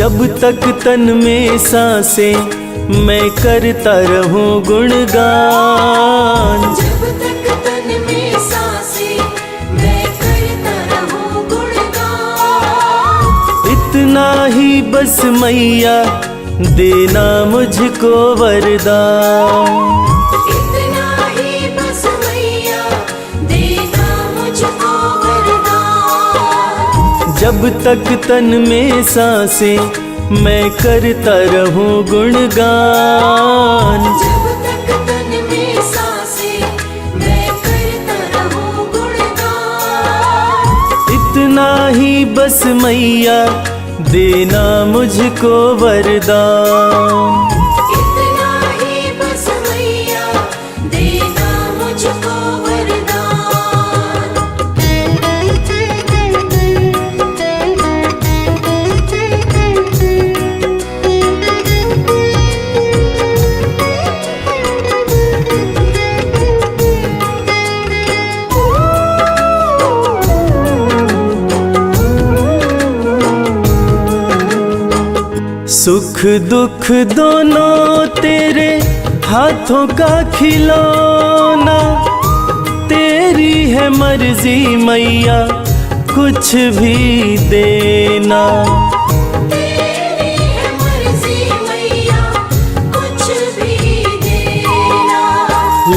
जब तक तन में सांसें मैं करता रहूं गुणगान। जब तक तन में सांसें मैं करता रहूं गुणगान। इतना ही बस मैया देना मुझको वरदान। इतना ही बस मैया देना मुझको वरदान। जब तक तन में सांसें मैं करता रहूं गुणगान। जब तक तन में सांसें मैं करता रहूं गुणगान। इतना ही बस मैया देना मुझको वरदान। इतना ही बस मैया देना मुझको वरदान। सुख दुख दोनों तेरे हाथों का खिलौना। तेरी है मर्जी मैया कुछ भी देना। तेरी है मर्जी मैया कुछ भी देना।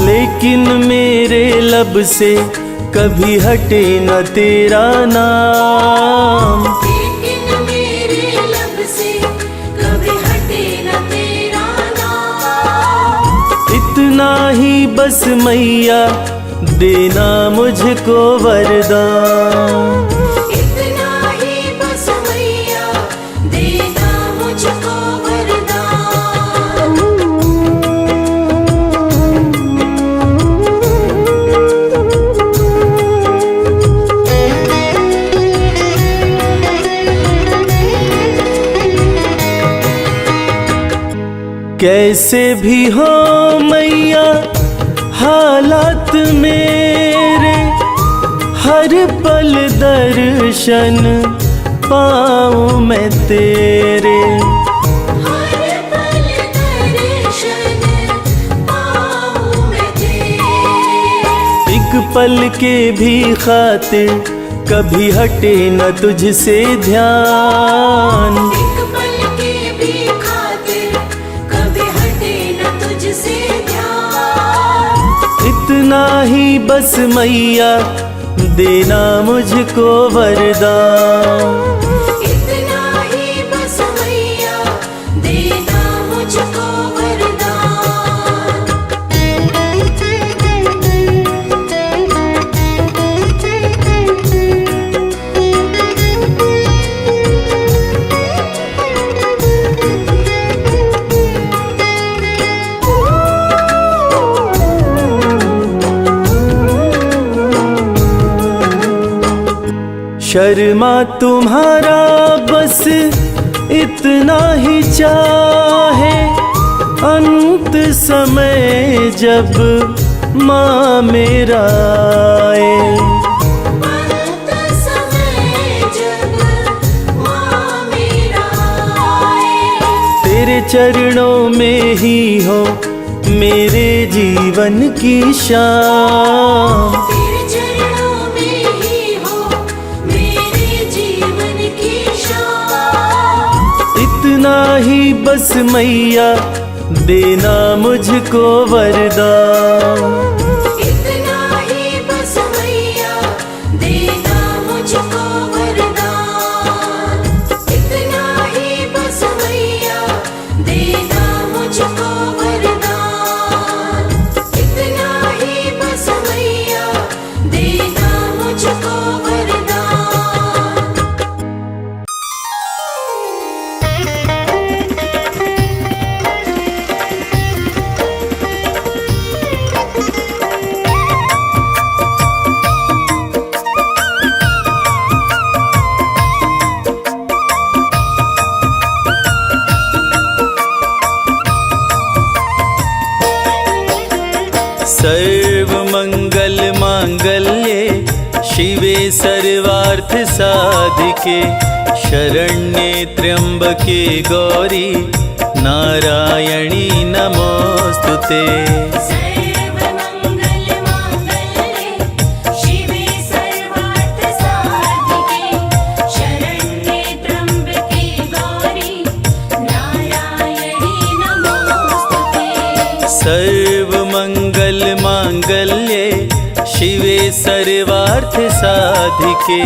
लेकिन मेरे लब से कभी हटे न तेरा नाम। लेकिन मेरे लब से कभी हटे न तेरा नाम। इतना ही बस मैया देना मुझको वरदान। इतना ही बस मैया देना मुझको वरदान। कैसे भी हो मैया हालात मेरे, हर पल दर्शन पाऊं मैं तेरे। हर पल दर्शन पाऊं मैं तेरे। एक पल के भी खातिर कभी हटे न तुझसे ध्यान। एक पल के भी खातिर कभी हटे न तुझसे ध्यान। इतना ही बस मैया देना मुझको वरदान। इतना ही बस मैया देना मुझको वरदान। शर्मा तुम्हारा बस इतना ही चाहे, अंत समय जब माँ मेरा आए। अंत समय जब माँ मेरा आए। तेरे चरणों में ही हो मेरे जीवन की शाम। तेरे चरणों में ही हो मेरे जीवन की शाम। इतना ही बस मैया देना मुझको वरदान। इतना ही बस मैया देना मुझको वरदान। इतना ही बस मैया देना मुझको वरदान। इतना ही बस मैया देना मुझको वरदान। सर्व मंगल मांगल्ये शिवे सर्वार्थ साधिके शरण्ये त्र्यंबके गौरी नारायणी नमोस्तुते। सर्वमङ्गलमाङ्गल्ये शिवे सर्वार्थसाधिके शरण्ये त्र्यम्बके गौरी नारायणी नमोस्तुते। सर्वमङ्गलमाङ्गल्ये शिवे सर्वार्थ साधिके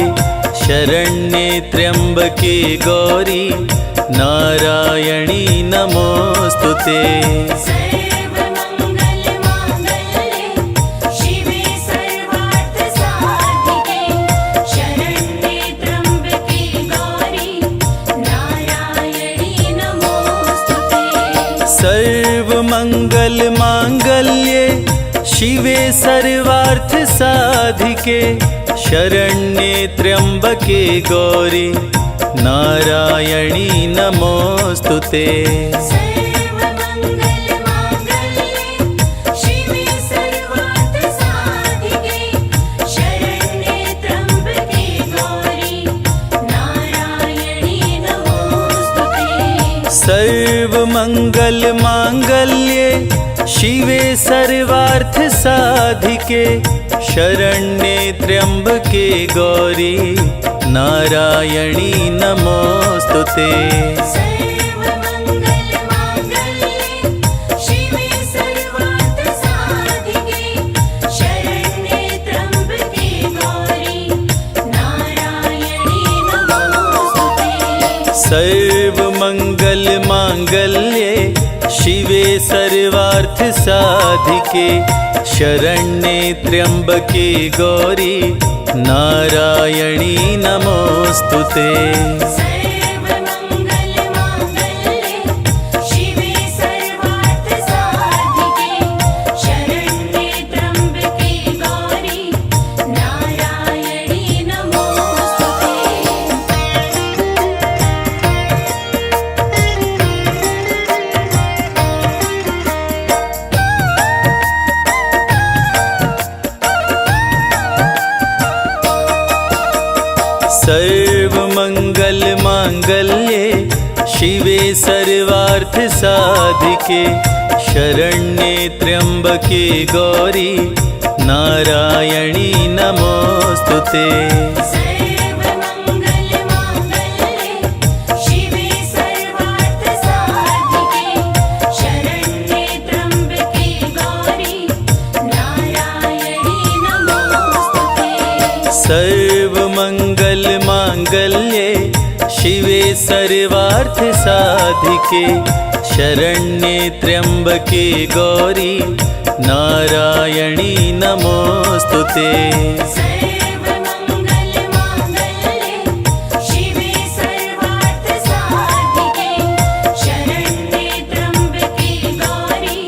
शरण्ये त्र्यंबके गौरी नारायणी नमोस्तुते। सर्वमङ्गलमाङ्गल्ये शिवे सर्वार्थसाधिके शरण्ये त्र्यम्बके गौरी नारायणी नमोस्तुते। सर्वमङ्गलमाङ्गल्ये शिवे सर्वार्थ साधिके शरण्ये त्र्यंबके गौरी नारायणी नमोस्तुते। सर्वमङ्गलमाङ्गल्ये शिवे सर्वार्थसाधिके शरण्ये त्र्यम्बके गौरी नारायणी नमोस्तुते। सर्वमङ्गलमाङ्गल्ये शिवे सर्वार्थ साधिके शरण्ये त्र्यंबके गौरी नारायणी नमोस्तुते। सर्वमङ्गलमाङ्गल्ये शिवे सर्वार्थसाधिके शरण्ये त्र्यम्बके गौरी नारायणी नमोस्तुते। सर्वमङ्गलमाङ्गल्ये शिवे सर्वार्थ साधिके शरण्ये त्र्यंबके गौरी नारायणी नमोस्तुते। सर्वमङ्गलमाङ्गल्ये शिवे सर्वार्थसाधिके शरण्ये त्र्यम्बके गौरी नारायणी नमोस्तुते। सर्वमङ्गलमाङ्गल्ये शिवे सर्वार्थ साधिके शरण्ये त्र्यंबके गौरी नारायणी नमोस्तुते। सर्वमङ्गलमाङ्गल्ये शिवे सर्वार्थसाधिके शरण्ये त्र्यम्बके गौरी नारायणी नमोस्तुते। सर्वमङ्गलमाङ्गल्ये शिवे सर्वार्थ साधिके शरण्ये त्र्यंबके गौरी नारायणी नमोस्तुते। सर्वमङ्गलमाङ्गल्ये शिवे सर्वार्थसाधिके शरण्ये त्र्यम्बके गौरी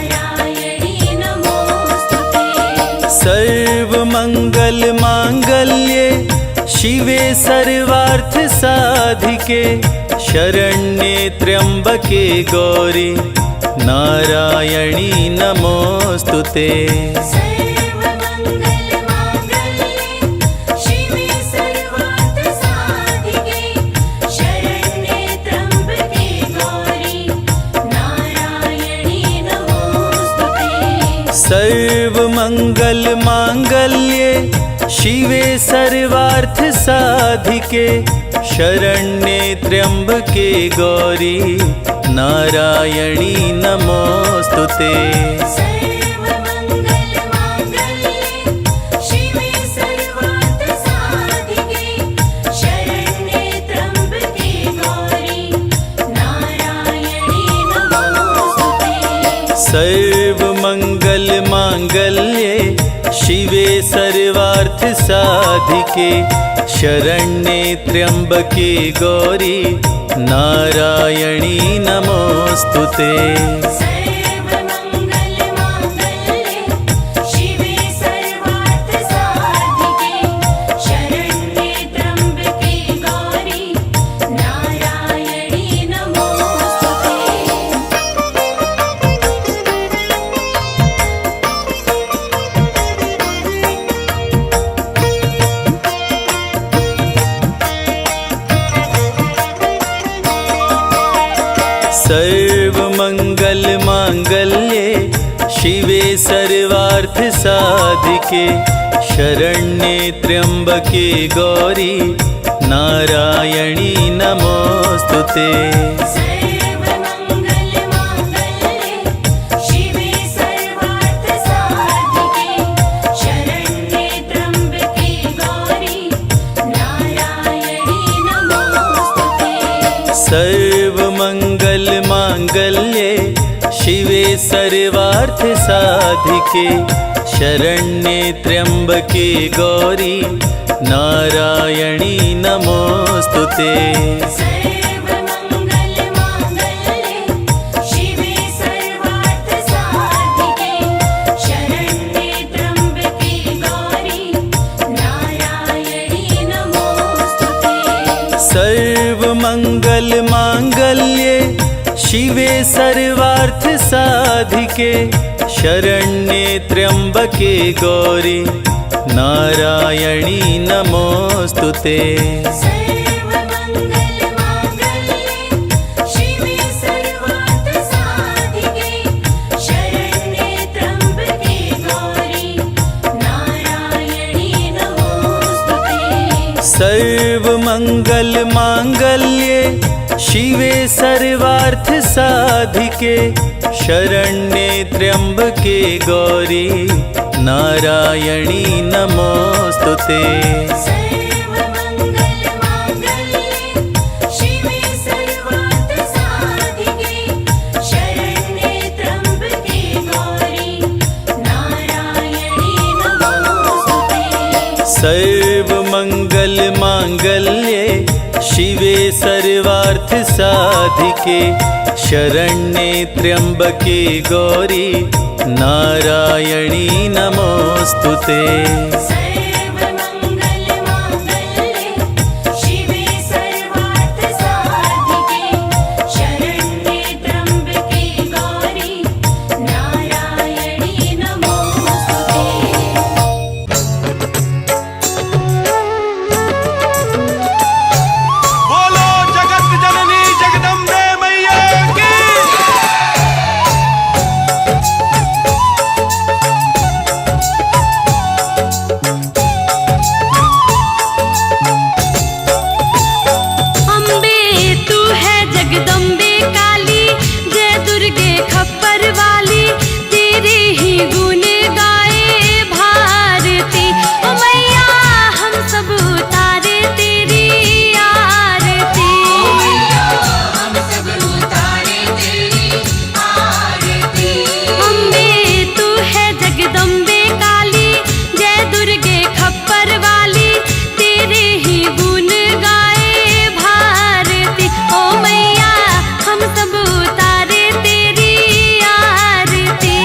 नारायणी नमोस्तुते। सर्वमङ्गलमाङ्गल्ये शिवे सर्वार्थ साधिके शरण्ये त्र्यंबके गौरी नारायणी नमोस्तुते। सर्वमङ्गलमाङ्गल्ये शिवे सर्वार्थसाधिके शरण्ये त्र्यम्बके गौरी नारायणी नमोस्तुते। सर्वमङ्गलमाङ्गल्ये शिवे सर्वार्थ साधिके शरण्ये त्र्यंबके गौरी नारायणी नमोस्तुते। सर्वमङ्गलमाङ्गल्ये शिवे सर्वार्थसाधिके शरण्ये त्र्यम्बके गौरी नारायणी नमोस्तुते। सर्वमङ्गलमाङ्गल्ये शिवे सर्वार्थ साधिके शरण्ये त्र्यंबके गौरी नारायणी नमोस्तुते। सर्वमङ्गलमाङ्गल्ये शिवे सर्वार्थसाधिके शरण्ये त्र्यम्बके गौरी नारायणी नमोस्तुते। सर्वार्थ साधिके शरण्ये त्र्यंबके गौरी नारायणी नमोस्तुते। सर्वमङ्गलमाङ्गल्ये शिवे सर्वार्थसाधिके शरण्ये त्र्यम्बके गौरी नारायणी नमोस्तुते। सर्वमंगल मांगल्ये शिवे सर्वार्थ साधिके शरण्ये त्र्यंबके गौरी नारायणी नमोस्तुते। सर्वमङ्गलमाङ्गल्ये शिवे सर्वार्थसाधिके शरण्ये त्र्यम्बके गौरी नारायणी नमोस्तुते। सर्वमंगल मांगल्ये शिवे सर्वार्थ साधिके शरण्ये त्र्यंबके गौरी नारायणी नमोस्तुते। सर्वमङ्गलमाङ्गल्ये शिवे सर्वार्थसाधिके शरण्ये त्र्यम्बके गौरी नारायणी नमोस्तुते। सर्वमंगल मांगल्ये शिवे सर्वार्थ साधिके शरण्ये त्र्यंबके गौरी नारायणी नमोस्तुते। सर्वमङ्गलमाङ्गल्ये शिवे सर्वार्थसाधिके शरण्ये त्र्यम्बके गौरी नारायणी नमोस्तुते। सर्वमंगल मांगल्ये शिवे सर्वार्थ साधिके शरण्ये त्र्यंबके गौरी नारायणी नमोस्तुते। सर्वमङ्गलमाङ्गल्ये शिवे सर्वार्थसाधिके शरण्ये त्र्यम्बके गौरी नारायणी नमोस्तुते। बोलो जगत जननी जगदम्बे मैया की। अम्बे तू है जगदम्बे काली, जय दुर्गे खप्पर वाली, तेरे ही गुण गाए भारती। ओ मैया हम सब उतारे तेरी आरती। अम्बे तू है जगदम्बे काली, जय दुर्गे खप्पर वाली, तेरे ही गुण गाए भारती। ओ मैया हम सब उतारे तेरी आरती।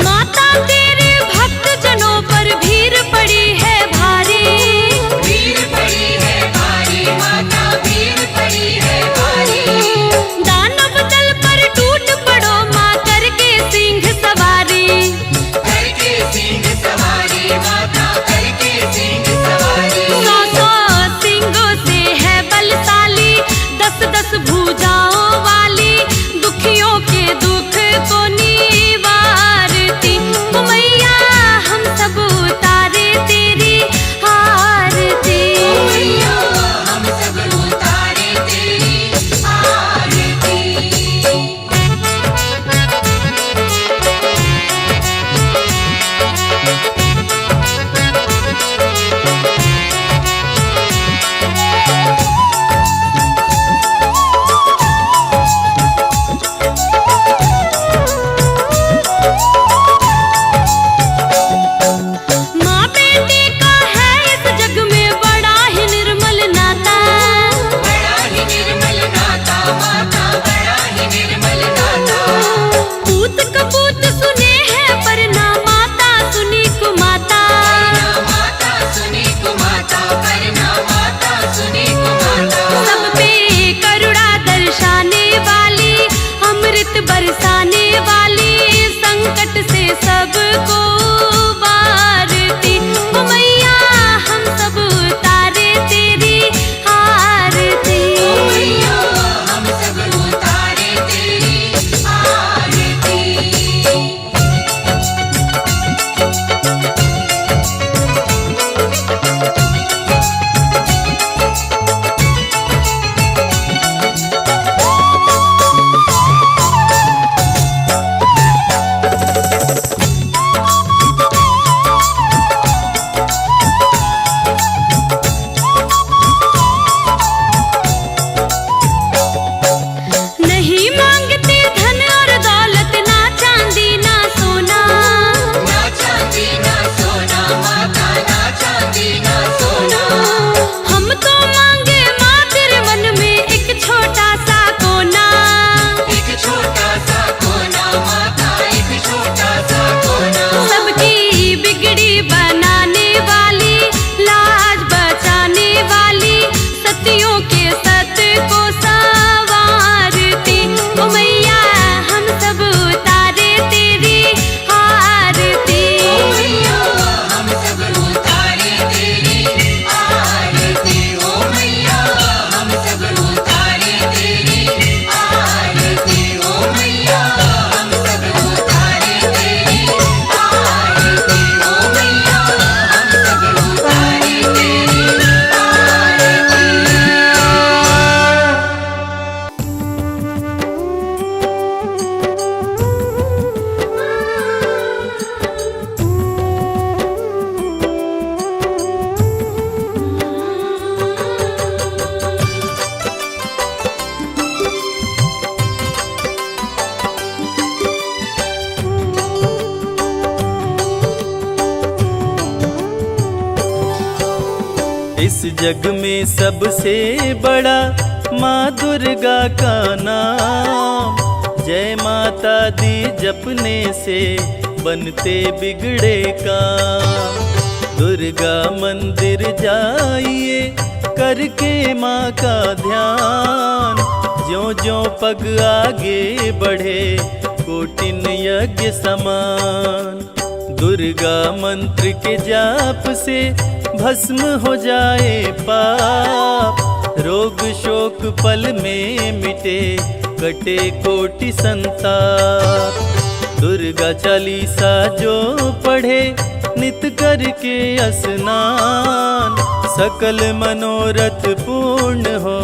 माता तेरे भक्त जनों पर भीड़ पड़ी है भारी। दानव दल पर टूट पड़ो माँ करके सिंह सवारी। सौ सौ सिंगों से है बलशाली, 10-10 भुजाओं वाली, दुखियों के दुख को निवारती। ओ मैया हम सब उतारे तेरी आरती। इस जग में सबसे बड़ा माँ दुर्गा का नाम। जय माता दी जपने से बनते बिगड़े काम। दुर्गा मंदिर जाइए करके माँ का ध्यान। ज्यों ज्यों पग आगे बढ़े कोटिन यज्ञ समान। दुर्गा मंत्र के जाप से भस्म हो जाए पाप। रोग शोक पल में मिटे कटे कोटि संताप। दुर्गा चालीसा जो पढ़े नित करके स्नान। सकल मनोरथ पूर्ण हो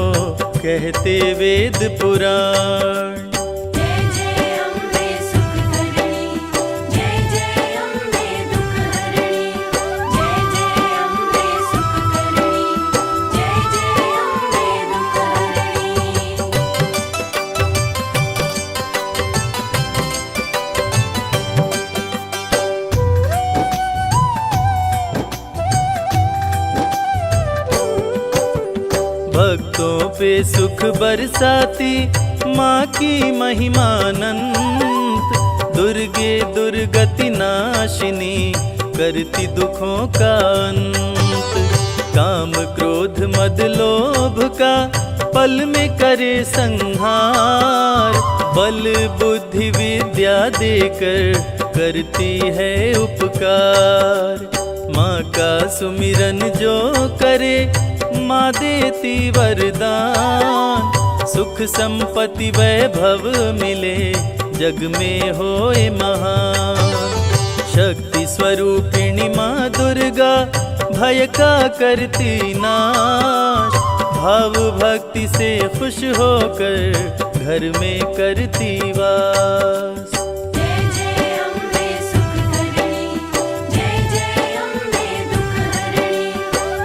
कहते वेद पुराण। जय जय अम्बे सुख करणी, जय जय अम्बे दुख हरणी। जय जय अम्बे सुख करणी, जय जय अम्बे दुख हरणी। भक्तों पे सुख बरसाती माँ की महिमानंत। दुर्गे दुर्गति नाशिनी करती दुखों का अंत। काम क्रोध मद लोभ का पल में करे संहार। बल बुद्धि विद्या देकर करती है उपकार। माँ का सुमिरन जो करे माँ देती वरदान। सुख संपत्ति वैभव मिले जग में होए महान। शक्ति स्वरूपिणी माँ दुर्गा भय का करती नाश। भाव भक्ति से खुश होकर घर में करती वास। जय जय अम्बे सुख करणी, जय जय अम्बे दुख हरणी।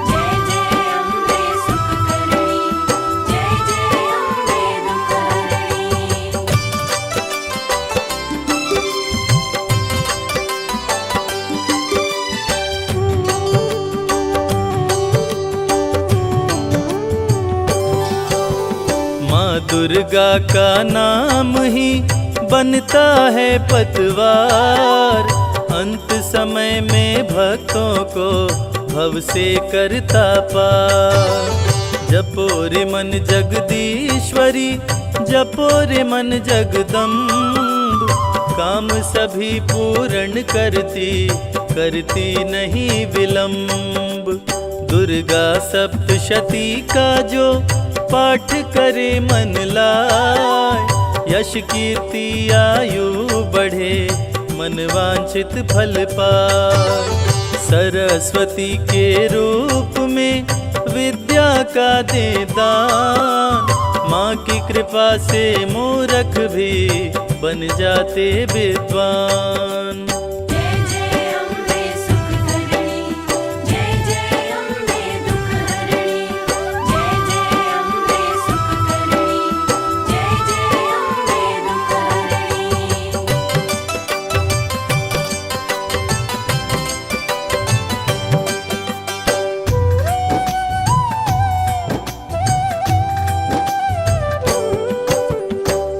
जय जय अम्बे सुख करणी, जय जय अम्बे दुख हरणी। माँ दुर्गा का नाम ही बनता है पतवार। अंत समय में भक्तों को भव से करता पार। जपो रे मन जगदीश्वरी, जपो रे मन जगदम्ब। काम सभी पूर्ण करती नहीं विलंब। दुर्गा सप्तशती का जो पाठ करे मन लाए। यश कीर्ति आयु बढ़े मन वांछित फल पाए। सरस्वती के रूप में विद्या का दे दान। माँ की कृपा से मूर्ख भी बन जाते विद्वान। जय जय अम्बे सुख करणी, जय जय अम्बे दुख हरणी। जय जय अम्बे सुख करणी, जय जय अम्बे दुख हरणी।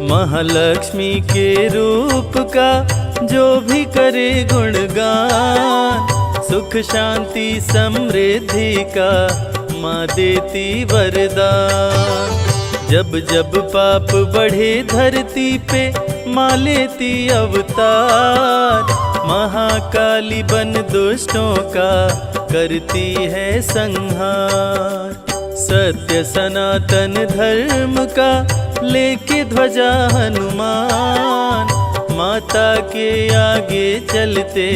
महालक्ष्मी के रूप का जो भी करे गुणगान। सुख शांति समृद्धि का माँ देती वरदान। जब जब पाप बढ़े धरती पे माँ लेती अवतार। महाकाली बन दुष्टों का करती है संहार। सत्य सनातन धर्म का लेके ध्वजा हनुमान। माता के आगे चलते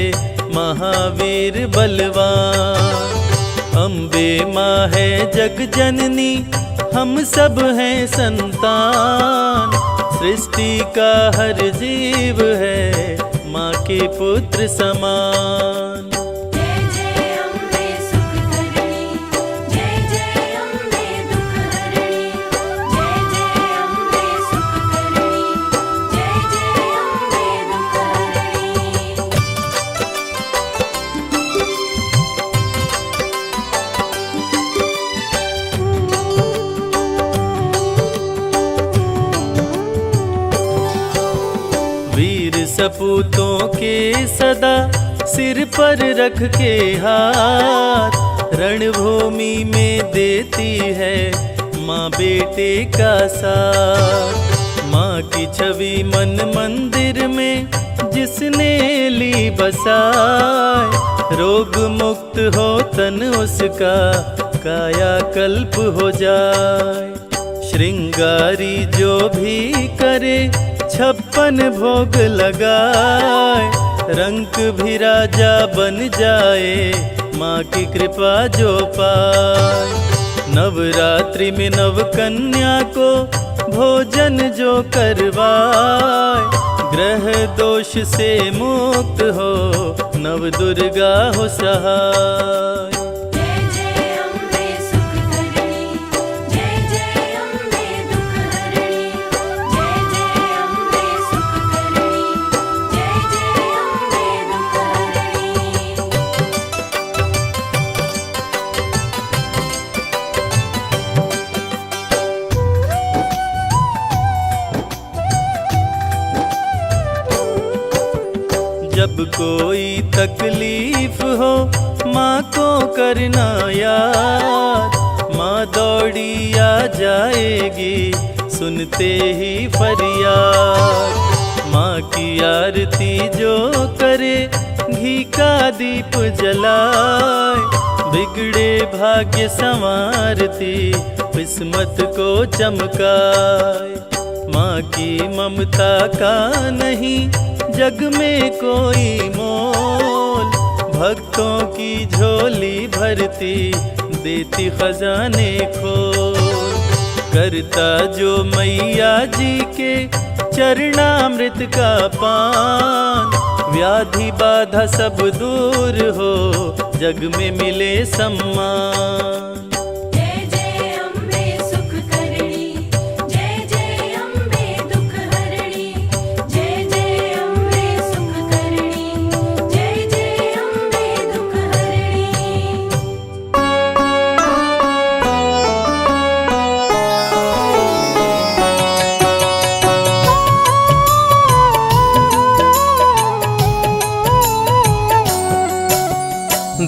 महावीर बलवान। अम्बे माँ है जग जननी, हम सब हैं संतान। सृष्टि का हर जीव है माँ के पुत्र समान। जय जय अम्बे सुख करणी, जय जय अम्बे दुख हरणी। जय जय अम्बे सुख करणी, जय जय अम्बे दुख हरणी। सपूतों के सदा सिर पर रख के हाथ, रणभूमि में देती है माँ बेटे का साथ। माँ की छवि मन मंदिर में जिसने ली बसाए, रोग मुक्त हो तन उसका काया कल्प हो जाए। श्रृंगारी जो भी करे 56 भोग लगाए, रंग भी राजा बन जाए माँ की कृपा जो पाए। नवरात्रि में नव कन्या को भोजन जो करवाए, ग्रह दोष से मुक्त हो नव दुर्गा हो सहाय। जय जय अम्बे सुख करणी, जय जय अम्बे दुख हरणी, जय जय अम्बे सुख करणी, जय जय अम्बे दुख हरणी। जब कोई तकलीफ हो माँ को करना याद, माँ दौड़ी आ जाएगी सुनते ही फरियाद। माँ की आरती जो करे घी का दीप जलाए, बिगड़े भाग्य संवारती किस्मत को चमकाए। माँ की ममता का नहीं जग में कोई मोल, भक्तों की झोली भरती देती खजाने खोल। करता जो मैया जी के चरणामृत का पान, व्याधि बाधा सब दूर हो जग में मिले सम्मान। जय जय अम्बे सुख करणी, जय जय अम्बे दुख हरणी, जय जय अम्बे सुख करणी, जय जय अम्बे दुख हरणी।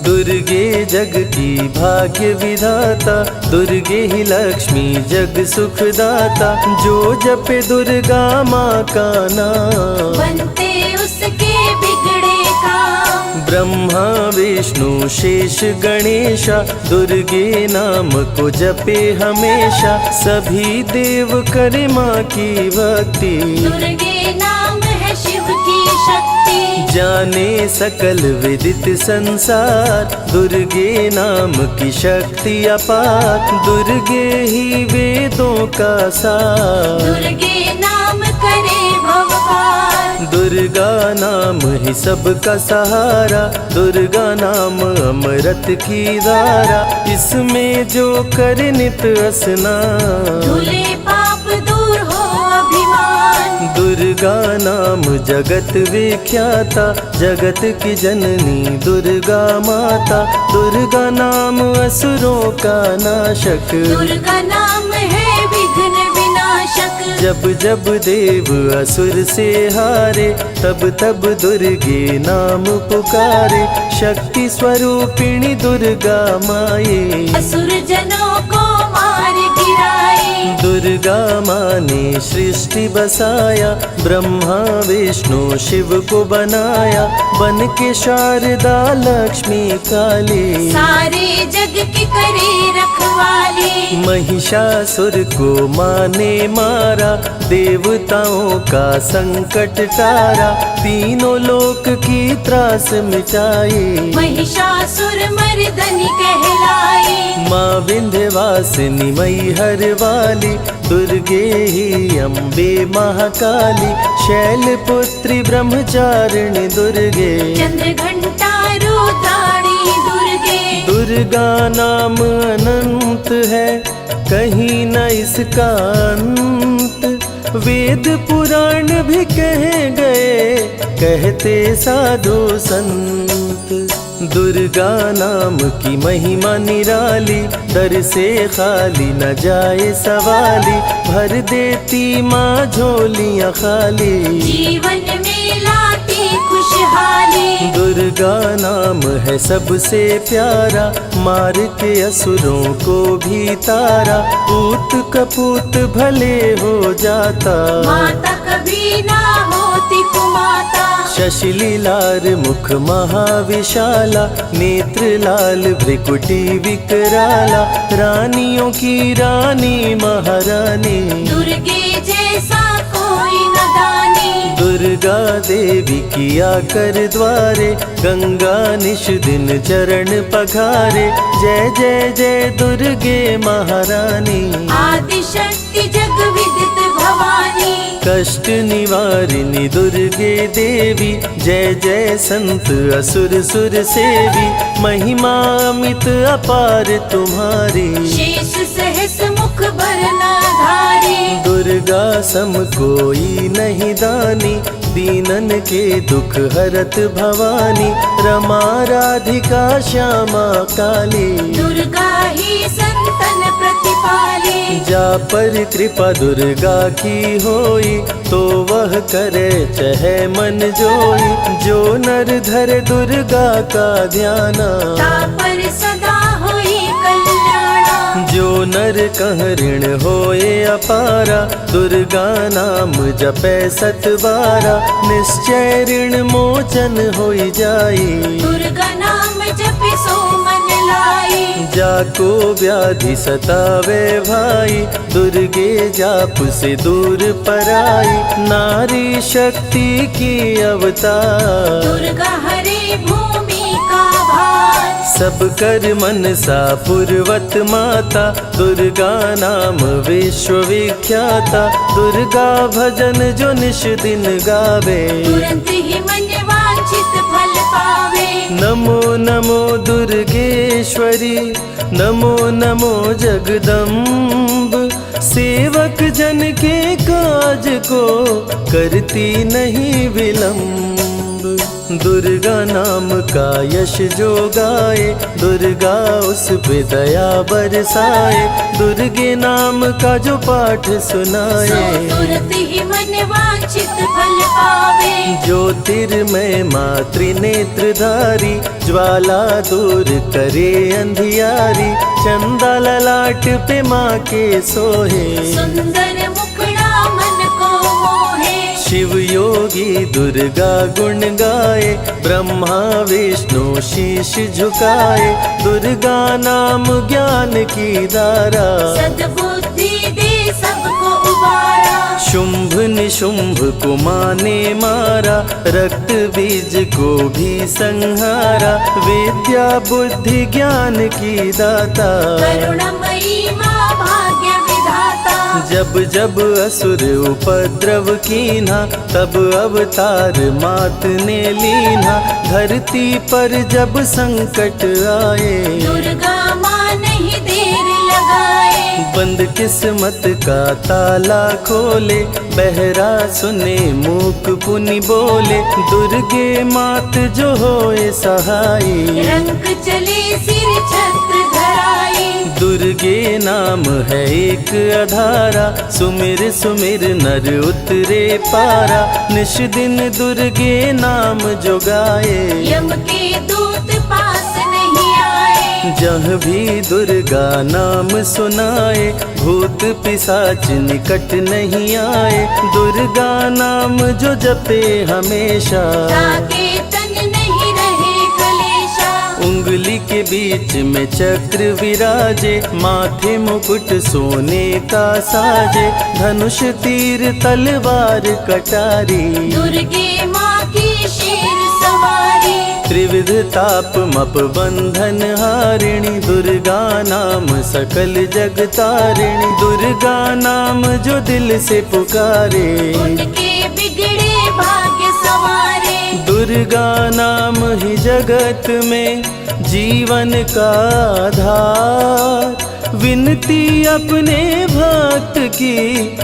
दुर्गे जग की भाग्य विधाता, दुर्गे ही लक्ष्मी जग सुखदाता। जो जपे दुर्गा माँ का नाम, बनते उसके बिगड़े काम। ब्रह्मा विष्णु शेष गणेशा, दुर्गे नाम को जपे हमेशा। सभी देव करे माँ की भक्ति, दुर्गे नाम है शिव की शक्ति। जाने सकल विदित संसार, दुर्गे नाम की शक्ति अपार। दुर्गे ही वेदों का सार, दुर्गे नाम करे भव पार। दुर्गा नाम ही सबका सहारा, दुर्गा नाम अमृत की धारा। इसमें जो करे नित स्नान, धुले पाप दूर हो अभिमान। दुर्गा नाम जगत विख्याता, जगत की जननी दुर्गा माता। दुर्गा नाम असुरों का नाशक, दुर्गा नाम है विघ्न विनाशक। जब जब देव असुर से हारे, तब तब दुर्गे नाम पुकारे। शक्ति स्वरूपिणी दुर्गा माये, असुर जनों को मार गिराए। दुर्गा माँ ने सृष्टि बसाया, ब्रह्मा विष्णु शिव को बनाया। बन के शारदा लक्ष्मी काली, सारे जग की करे रखवाली। महिषासुर को माँ ने मारा, देवताओं का संकट टारा। तीनों लोक की त्रास मिटाई, महिषासुर मर्दनी कहलाई। माँ विंध्यवासिनी मैहर वाली, दुर्गे ही अम्बे महाकाली। शैलपुत्री ब्रह्मचारिणी दुर्गे, चंद्र घंटा रुद्राणी दुर्गे। दुर्गा नाम अनंत है, कहीं न इसका अंत। वेद पुराण भी कह गए, कहते साधु संत। दुर्गा नाम की महिमा निराली, दर से खाली न जाए सवाली। भर देती माँ झोलियाँ खाली, जीवन में ला दुर्गा नाम है सबसे प्यारा, मार के असुरों को भी तारा। पूत कपूत भले हो जाता, माता कभी ना होती कुमाता। शशिलीलार मुख महाविशाला, नेत्र लाल भ्रिकुटी विकराला। रानियों की रानी महारानी, दुर्गे जैसा कोई न दानी। दुर्गा देवी किया कर द्वारे, गंगा निश दिन चरण पखारे। जय जय जय दुर्गे महारानी, आदि शक्ति जग विदित भवानी। कष्ट निवारिणी दुर्गे देवी, जय जय संत असुर सुर सेवी। महिमा अमित अपार तुम्हारी, शेष सहस मुख भरना धारी। दुर्गा सम कोई नहीं दानी, दीनन के दुख हरत भवानी। रमा राधिका श्यामा काली, दुर्गा ही संतन प्रतिपाली। जा पर कृपा दुर्गा की होई, तो वह करे चहे मन जोई। जो नर धरे दुर्गा का ध्याना, तापर सदा होई कल्याणा। जो नर कह ऋण होए अपारा, दुर्गा नाम जपे सत बारा। निश्चय ऋण मोचन होई जाई, दुर्गा नाम जपे सो मन लाई। जाको व्याधि सतावे भाई, दुर्गे जाप से दूर पराई। नारी शक्ति की अवतार, दुर्गा हरे भूमि का भार। सब कर मन सा पूर्वत माता, दुर्गा नाम विश्व विख्याता। दुर्गा भजन जो निश दिन गावे, तुरंत ही मन वांछित फल पावे। नमो नमो दुर्गेश्वरी, नमो नमो जगदम्ब। सेवक जन के काज को करती नहीं विलम्ब। दुर्गा नाम का यश जो गाए, दुर्गा उस पे दया बरसाए। दुर्गे नाम का जो पाठ सो सुनाए, तुरंत ही मन वांछित फल पावे। ज्योतिर्मय मातृ नेत्रधारी, ज्वाला दूर करे अंधियारी। चंदा ललाट पे माँ के सोहे, सुंदर मुखड़ा मन को मोहे। शिव योगी दुर्गा गुण गाए, ब्रह्मा विष्णु शीश झुकाए। दुर्गा नाम ज्ञान की धारा, सद्बुद्धि दे सबको उबारा। शुंभ निशुंभ को माने मारा, रक्त बीज को भी संहारा। विद्या बुद्धि ज्ञान की दाता, करुणमयी माँ भाग्य विधाता। जब जब असुर उपद्रव कीन्हा, तब अवतार मात ने लीन्हा। धरती पर जब संकट आए, दुर्गा माँ नहीं देर लगाए। बंद किस्मत का ताला खोले, बहरा सुने मूक पुनि बोले। दुर्गे मात जो होए सहाई, रंग चले सिर छत्र धराई। दुर्गे नाम है एक अधारा, सुमिर सुमिर नर उतरे पारा। निश दिन दुर्गे नाम जो गाए, यम के दूत पास नहीं आए। जहाँ भी दुर्गा नाम सुनाए, भूत पिशाच निकट नहीं आए। दुर्गा नाम जो जपे हमेशा, ताके तन नहीं रहे कलेशा। उंगली के बीच में चक्र विराजे, माथे मुकुट सोने का साजे। धनुष तीर तलवार कटारी, दुर्गे माँ की शेर सवारी। त्रिविध ताप मप बंधन हारिणी, दुर्गा नाम सकल जग तारिणी। दुर्गा नाम जो दिल से पुकारे, उनके बिगड़े भाग्य सवारे। दुर्गा नाम ही जगत में जीवन का आधार। विनती अपने भक्त की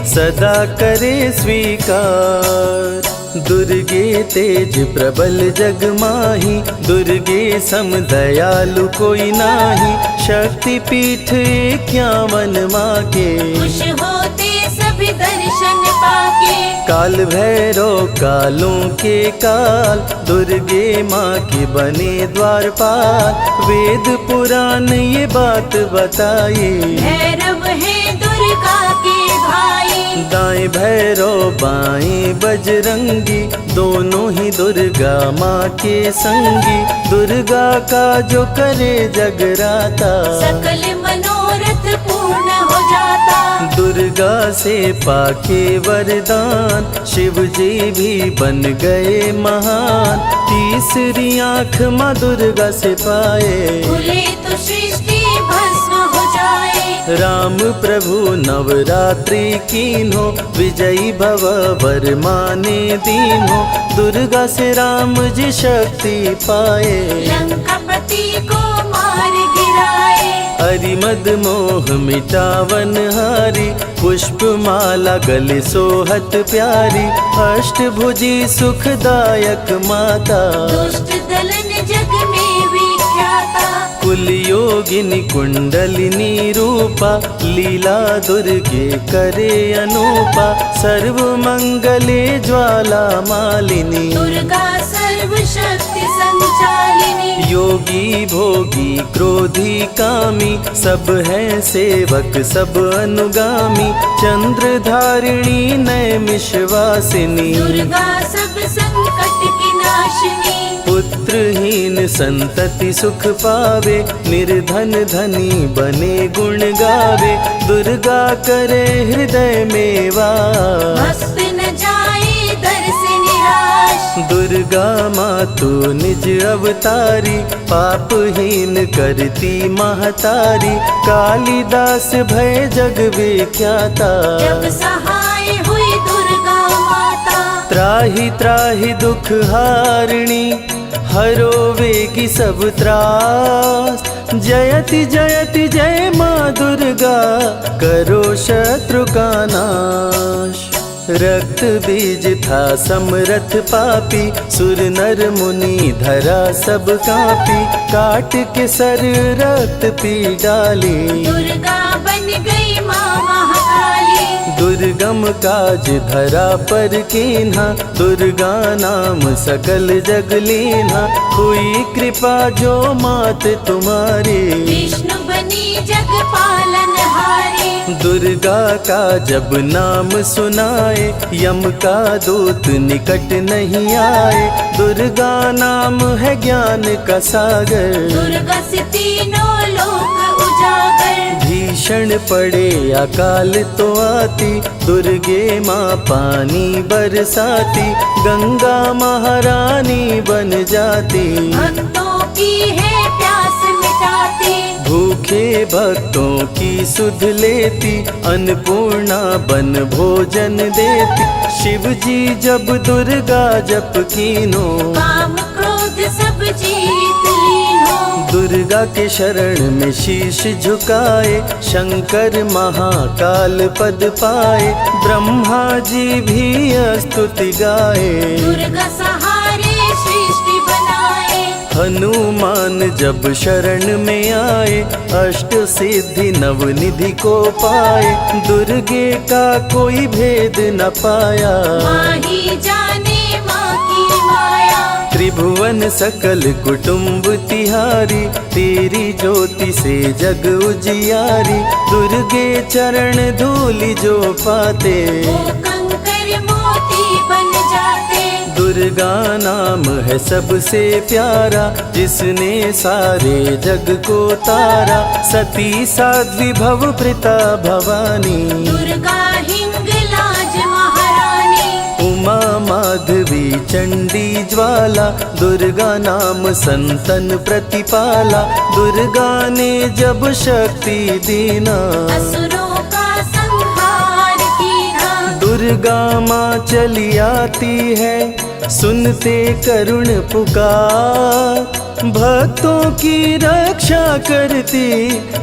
सदा करे स्वीकार। दुर्गे तेज प्रबल जग माही, दुर्गे सम दयालु कोई नाही। शक्ति पीठ 51 माँ के, खुश होते सभी दर्शन पाके। के। काल भैरव कालों के काल, दुर्गे माँ के बने द्वारपाल। वेद पुराण ये बात बताए, भैरव है दुर्गा के भाई। दाएं भैरव बाएं बजरंगी, दोनों ही दुर्गा माँ के संगी। दुर्गा का जो करे जगराता, सकल मनोरथ पूर्ण हो जाता। दुर्गा से पाके वरदान, शिव जी भी बन गए महान। तीसरी आँख माँ दुर्गा से पाए, खुले तो सृष्टि भस्म हो जाए। राम प्रभु नवरात्रि कीन्हो, विजयी भव वर माने दीन्हो। दुर्गा से राम जी शक्ति पाए, लंकापति को मार गिराए। हरिमद मोह मिटावन हारी, पुष्प माला गले सोहत प्यारी। अष्टभुजी सुखदायक माता, दुष्ट दलन जग में विख्याता। कुल योगिनी कुंडलिनी रूपा, लीला दुर्गे करे अनूपा। सर्व मंगले ज्वाला मालिनी, दुर्गा सर्वशक्ति संचालिनी। योगी भोगी क्रोधी कामी, सब हैं सेवक सब अनुगामी। चंद्रधारिणी नैमिषवासिनी, दुर्गा सब संकट की नाशिनी। पुत्रहीन संतति सुख पावे, निर्धन धनी बने गुण गावे। दुर्गा करे हृदय में वास, भक्त न जाए दर से निराश। दुर्गा माँ तू निज अवतारी, पापहीन करती महतारी। कालिदास भय जग विख्याता, जब सहाय हुई दुर्गा माता। त्राहि त्राहि दुख हारिणी, हरो वेगी सब त्रास। जयति जयति जय माँ दुर्गा, करो शत्रु का नाश। रक्त बीज था समरथ पापी, सुर नर मुनि धरा सब कापी। काट के सर रक्त पी डाली, दुर्गा बन गई माँ महाकाली। दुर्गम काज धरा पर कीन्हा, दुर्गा नाम सकल जग लीन्हा। हुई कृपा जो मात तुम्हारी, विष्णु बनी जग पालनहारी। दुर्गा का जब नाम सुनाए, यम का दूत निकट नहीं आए। दुर्गा नाम है ज्ञान का सागर, दुर्गा से तीनों लोक उजागर। भीषण पड़े अकाल तो आती, दुर्गे माँ पानी बरसाती। गंगा महारानी बन जाती, भक्तों की है प्यास मिटाती। भूखे भक्तों की सुध लेती, अन्नपूर्णा बन भोजन देती। शिव जी जब दुर्गा जप कीनो, काम क्रोध सब जीत लीनो। दुर्गा के शरण में शीश झुकाए, शंकर महाकाल पद पाए। ब्रह्मा जी भी स्तुति गाए, दुर्गा सहारे सृष्टि बनाए। हनुमान जब शरण में आए, अष्ट सिद्धि नवनिधि को पाए। दुर्गे का कोई भेद न पाया, माँ ही जाने माँ की माया। त्रिभुवन सकल कुटुंब तिहारी, तेरी ज्योति से जग उजियारी। दुर्गे चरण धूलि जो पाते, वो कंकर मोती बन जाते। दुर्गा नाम है सबसे प्यारा, जिसने सारे जग को तारा। सती साध्वी भव प्रीता भवानी, दुर्गा हिंगलाज महारानी। उमा माधवी चंडी ज्वाला, दुर्गा नाम संतन प्रतिपाला। दुर्गा ने जब शक्ति दीना, असुरों का संहार कीना। दुर्गा माँ चली आती है, सुनते करुण पुकार। भक्तों की रक्षा करती,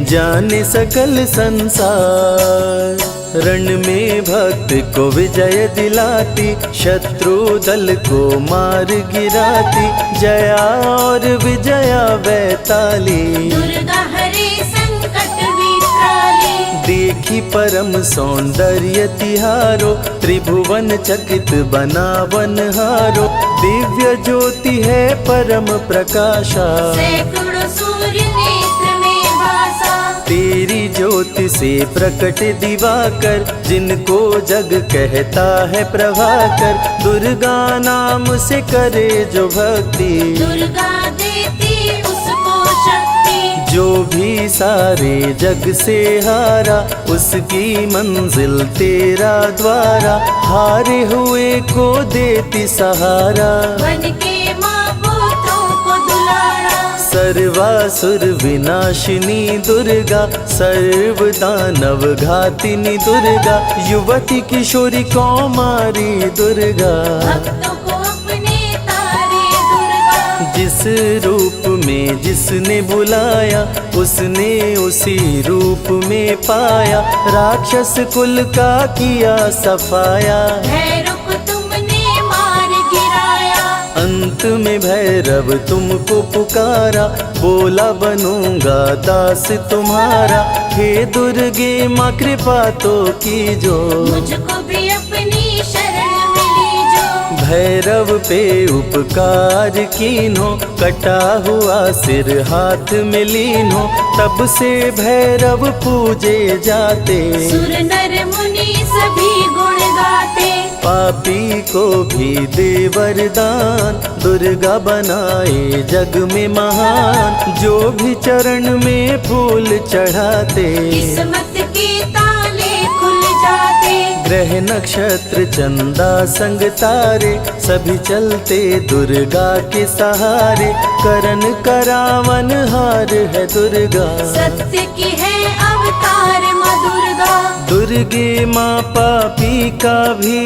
जाने सकल संसार। रण में भक्त को विजय दिलाती, शत्रु दल को मार गिराती। जया और विजया वैताली, दुर्गा हरे संकट विकराली। देखी देखी परम सौंदर्य तिहारो, त्रिभुवन चकित बनावन हारो। दिव्य ज्योति है परम प्रकाशा, सैकड़ों सूर्य नेत्र में भासा। तेरी ज्योति से प्रकट दिवाकर, जिनको जग कहता है प्रभाकर। दुर्गा नाम से करे जो भक्ति, दुर्गा देती उसको शक्ति। जो भी सारे जग से हारा, उसकी मंजिल तेरा द्वारा। हारे हुए को देती सहारा, बन के माँ पुत्रों को दुलारा। सर्वासुर विनाशिनी दुर्गा, सर्व दानव घातिनी दुर्गा। युवती किशोरी कौमारी दुर्गा, भक्तों को अपने तारे दुर्गा। जिस रूप में जिसने बुलाया, उसने उसी रूप में पाया। राक्षस कुल का किया सफाया, भैरव को तुमने मार गिराया। अंत में भैरव तुमको पुकारा, बोला बनूंगा दास तुम्हारा। हे दुर्गे माँ कृपा तो कीजो, मुझको भी अपनी शरण मिली जो। भैरव पे उपकार कीन्हो, कटा हुआ सिर हाथ में लीन्हो। तब से भैरव पूजे जाते, सुर नर मुनि सभी गुण गाते। पापी को भी दे वरदान, दुर्गा बनाए जग में महान। जो भी चरण में फूल चढ़ाते, किस्मत के ताले खुल जाते। ग्रह नक्षत्र चंदा संग तारे, सभी चलते दुर्गा के सहारे। करन करावन हार है दुर्गा, सत्य की है अवतार माँ दुर्गा। दुर्गे माँ पापी का भी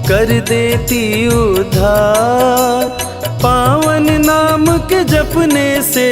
कर देती उद्धार। पावन नाम के जपने से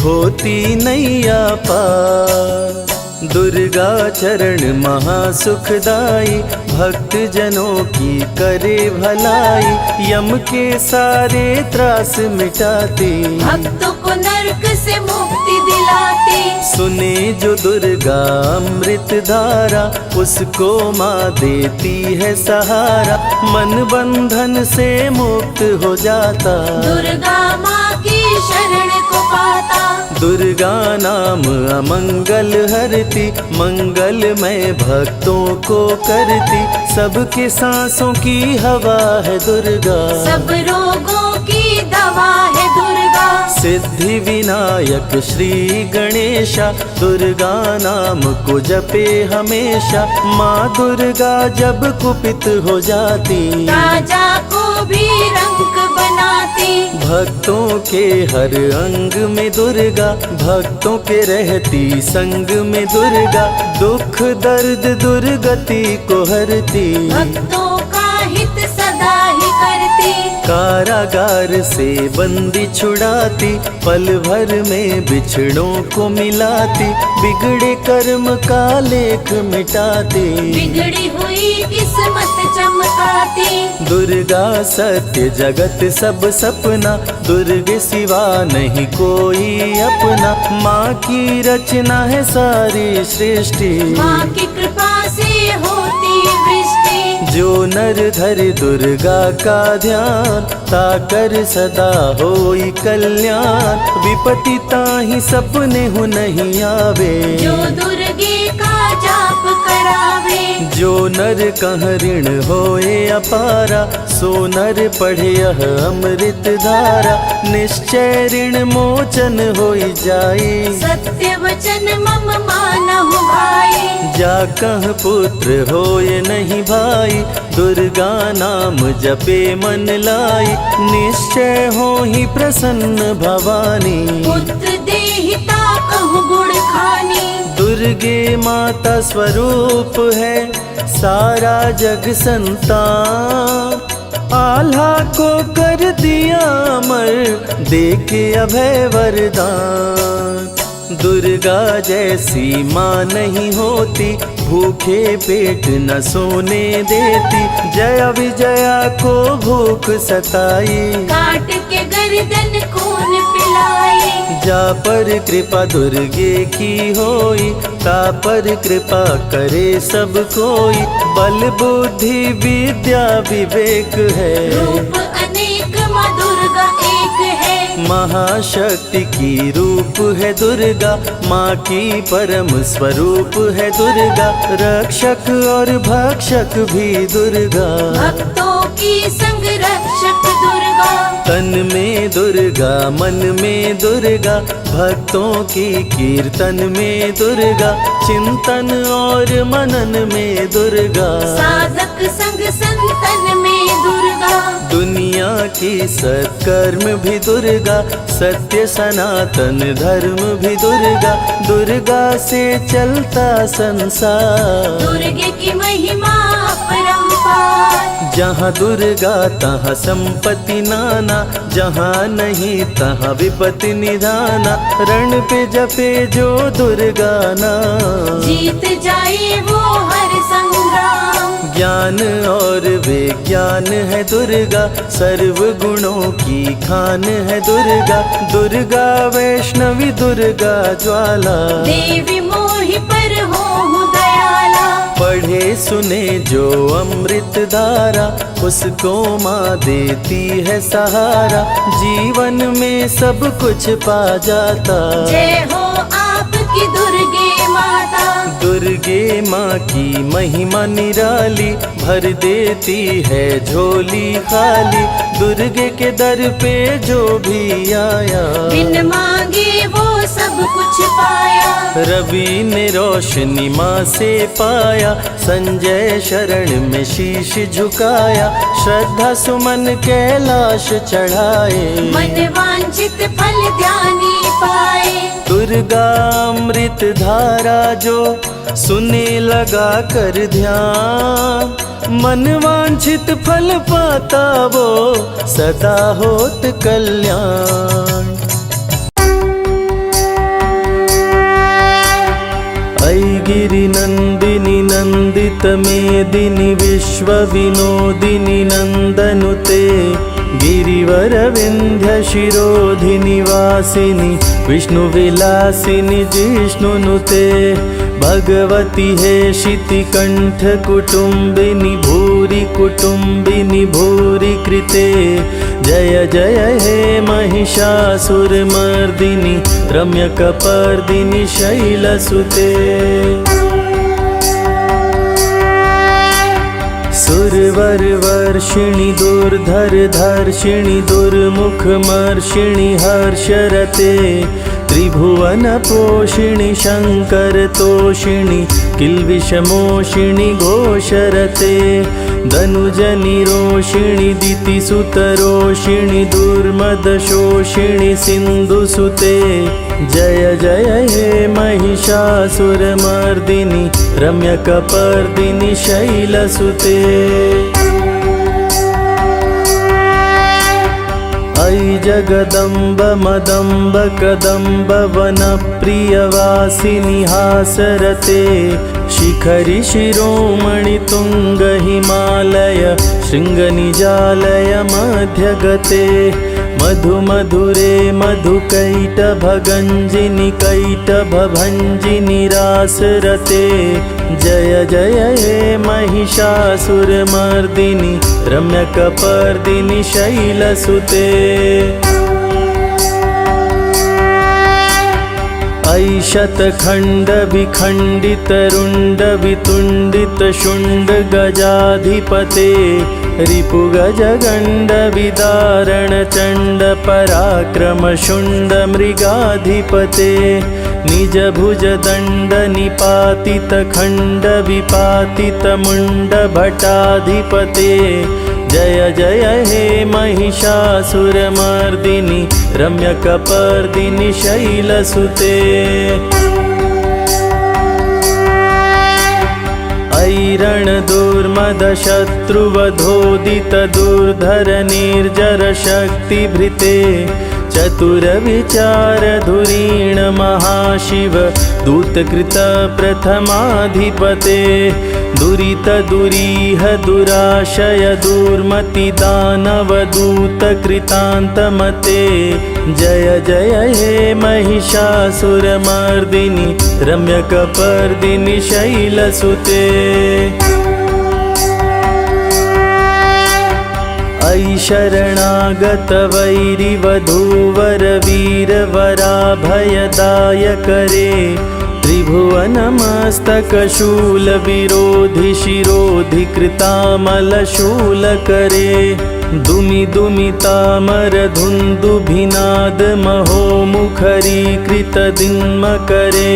होती नैया पार। दुर्गा चरण महासुखदाई, भक्त जनों की करे भलाई। यम के सारे त्रास मिटाती, भक्तों को नरक से मुक्ति दिलाती। सुने जो दुर्गा अमृत धारा, उसको माँ देती है सहारा। मन बंधन से मुक्त हो जाता, दुर्गा माँ की शरण को पाता। दुर्गा नाम अमंगल हरती, मंगलमय भक्तों को करती। सबके सांसों की हवा है दुर्गा, सब रोगों की दवा है दुर्गा। सिद्धि विनायक श्री गणेशा, दुर्गा नाम को जपे हमेशा। माँ दुर्गा जब कुपित हो जाती, राजा को भी रंक बनाती। भक्तों के हर अंग में दुर्गा, भक्तों के रहती संग में दुर्गा। दुख दर्द दुर्गति को हरती, भक्तों का हित सदा ही करती। कारागार से बंदी छुड़ाती, पल भर में बिछड़ों को मिलाती। बिगड़े कर्म का लेख मिटाती, बिगड़ी हुई किस्मत चमकाती। दुर्गा सत्य जगत सब सपना, दुर्गे सिवा नहीं कोई अपना। माँ की रचना है सारी सृष्टि, माँ की कृपा से होती वृष्टि। जो नर धरे दुर्गा का ध्यान, ताकर सदा होई कल्याण। विपत्ति ताहि सपने हो नहीं आवे, जो दुर्गे का जाप करावे। जो नर कह ऋण होए अपारा, सो नर पढ़े यह अमृत धारा। निश्चय ऋण मोचन होई जाई, सत्य वचन मम मानहु भाई। जा कह पुत्र होए नहीं भाई, दुर्गा नाम जपे मन लाई। निश्चय हो ही प्रसन्न भवानी, पुत्र देहिता कहु गुण खानी। दुर्गे माता स्वरूप है सारा जग संतान। आल्हा को कर दिया अमर, देके अभय वरदान। दुर्गा जैसी माँ नहीं होती, भूखे पेट न सोने देती। जया विजया को भूख सताई, काट के गर्दन खून पिलाई। जा पर कृपा दुर्गे की होई, ता पर कृपा करे सब कोई। बल बुद्धि विद्या विवेक है, रूप अनेक माँ दुर्गा एक है। महाशक्ति की रूप है दुर्गा, माँ की परम स्वरूप है दुर्गा। रक्षक और भक्षक भी दुर्गा, भक्तों की संग रक्षक दुर्गा। तन में दुर्गा मन में दुर्गा, भक्तों की कीर्तन में दुर्गा। चिंतन और मनन में दुर्गा, साधक संग संतन में दुर्गा। दुनिया की सत्कर्म भी दुर्गा, सत्य सनातन धर्म भी दुर्गा। दुर्गा से चलता संसार, दुर्गे की महिमा अपरंपार। जहाँ दुर्गा तहाँ संपत्ति नाना, जहाँ नहीं तहाँ विपत्ति निधाना। रण पे जपे जो दुर्गा नाम, जीत जाए वो हर संग्राम। ज्ञान और विज्ञान है दुर्गा, सर्व गुणों की खान है दुर्गा। दुर्गा वैष्णवी दुर्गा ज्वाला, देवी मोहि पर हो दयाला। पढ़े सुने जो अमृत धारा, उसको माँ देती है सहारा। जीवन में सब कुछ पा जाता, जय हो आपकी दुर्गे माता। दुर्गे माँ की महिमा निराली, भर देती है झोली खाली। दुर्गे के दर पे जो भी आया, बिन मांगे वो सब कुछ पाया। रवि ने रोशनी माँ से पाया, संजय शरण में शीश झुकाया। श्रद्धा सुमन कैलाश चढ़ाए, मन वांछित फल ध्यानी पाए। दुर्गा अमृत धारा जो सुने लगा कर ध्यान, मन वांछित फल पाता वो सदा होत कल्याण। ऐ गिरि नंदिनी नंदित मेदिनी, विश्व विनोदिनी नंदनुते। गिरिवर विंध्य शिरोधिनि वासिनी, विष्णु विलासिनी जिष्णुनुते। भगवती है शितिकंठ कुटुंबिनी, भूरि कुटुंबिनी भूरि कृते। जय जय हे महिषासुरमर्दिनी, रम्यकपर्दिनी शैलसुते। सुरवर वर्षिणि दुर्धर धर्षिणि, दुर्मुख मर्षिणि हर्षरते। त्रिभुवन पोषिणि शंकर तोषिणि, किल्बिषमोषिणि घोषरते। धनुजनि रोषिणि दितिसुतरोषिणि, दुर्मदशोषिणि सिन्धुसुते। जय जय हे महिषासुरमर्दिनि, रम्यकपर्दिनि शैलसुते। ऐ जगदम्ब मदम्ब कदम्ब वनप्रियवासिनि हासरते। शिखरि शिरोमणि तुंग हिमालय, शृंगनिजालय मध्यगते। मधु मधुरे मधुकैटभगञ्जिनि, कैटभभञ्जिनि रासरते। जय जय हे महिषासुरमर्दिनि, रम्यकपर्दिनि शैलसुते। ऐ शतखण्ड विखण्डित रुण्ड वितुण्डित शुण्ड गजाधिपते। रिपुगज गण्ड विदारण चण्ड पराक्रम शुण्ड मृगाधिपते। निज भुज दण्ड निपातित खण्ड विपातित मुण्ड भटाधिपते। जय जय हे महिषासुरमर्दिनि, रम्यकपर्दिनि शैलसुते। ऐरण दुर्मदशत्रुवधोदित दुर्धर निर्जर शक्तिभृते। चतुर विचार धुरीण महाशिव, दूतकृत प्रथमाधिपते। दुरित दुरीह दुराशय दुर्मति दानव दूत कृतान्तमते। जय जय हे महिषासुरमर्दिनि रम्यकपर्दिनि शैलसुते। अयि शरणागत वैरिवधूवर वीरवराभयदायकरे त्रिभुवनमस्तकशूलविरोधि शिरोधि कृतामलशूलकरे दुमि दुमितामरधुन्दुभिनाद महोमुखरीकृतदिन्मकरे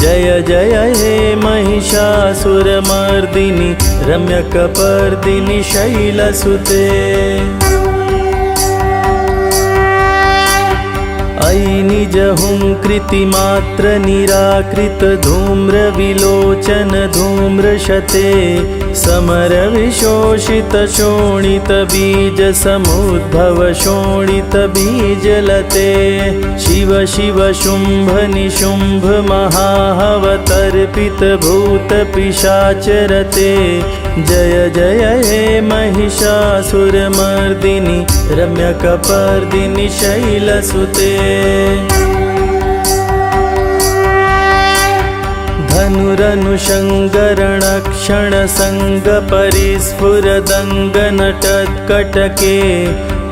जय जय हे महिषासुरमर्दिनि रम्यकपर्दिनि शैलसुते। अयि निजहुंकृतिमात्र निराकृत धूम्रविलोचन धूम्रशते समरविशोषित शोणित बीज समुद्भव शोणित बीजलते शिव शिव शुंभ निशुंभ महाहवतर्पित भूत पिशाचरते जय जय हे महिषासुरमर्दिनि रम्यकपर्दिनि शैलसुते। धनुरनुशङ्करणक्षणसङ्गपरिस्फुरदङ्गनटत्कटके